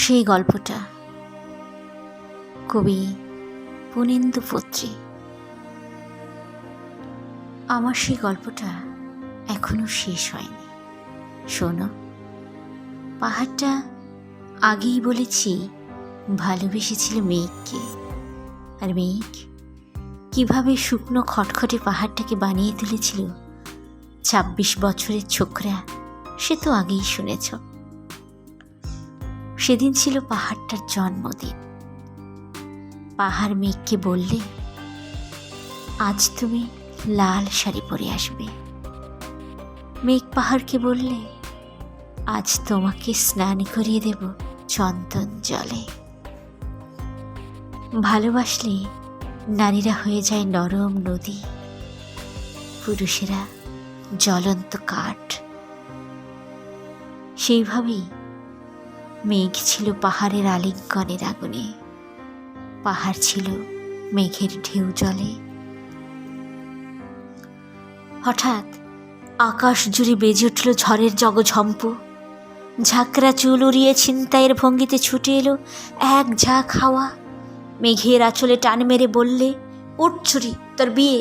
সেই গল্পটা কবি পুনেন্দু পত্রী। আমার সেই গল্পটা এখনো শেষ হয়নি। শোনো, পাহাড়টা আগেই বলেছি ভালোবেসেছিল মেঘকে, আর মেঘ কিভাবে শুকনো খটখটে পাহাড়টাকে বানিয়ে তুলেছিল ২৬ বছরের ছোকরা, সে তো আগেই শুনেছ। সেদিন ছিল পাহাড়টার জন্মদিন। পাহাড় মেঘকে বললে, আজ তুমি লাল শাড়ি পরে আসবে। মেঘ পাহাড়কে বললে, আজ তোমাকে স্নান করিয়ে দেব চন্দন জলে। ভালোবাসলে নারীরা হয়ে যায় নরম নদী, পুরুষেরা জ্বলন্ত কাঠ। সেইভাবেই মেঘ ছিল পাহাড়ের আলিঙ্গনের আগুনে, পাহাড় ছিল মেঘের ঢেউ জলে। হঠাৎ আকাশ জুড়ে বেজে উঠল ঝড়ের জগঝম্প। ঝাঁকড়া চুল উড়িয়ে ছিনতাইয়ের ভঙ্গিতে ছুটে এলো এক ঝাঁক হাওয়া। মেঘের আঁচলে টান মেরে বললে, উঠ ছুরি, তোর বিয়ে।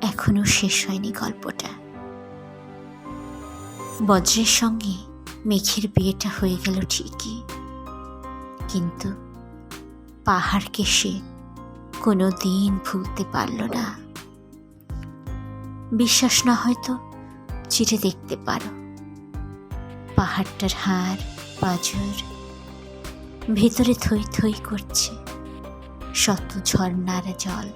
এখনো শেষ হয়নি গল্পটা। বজ্রের সঙ্গে মেঘের বিয়েটা হয়ে গেল ঠিকই, কিন্তু পাহাড়কে সে কোনো দিন ভুলতে পারল না। বিশ্বাস না হয়তো চিঠে দেখতে পারো। পাহাড়টার হাড় পাঁজর ভেতরে থই থই করছে শত ঝর্ণার জল।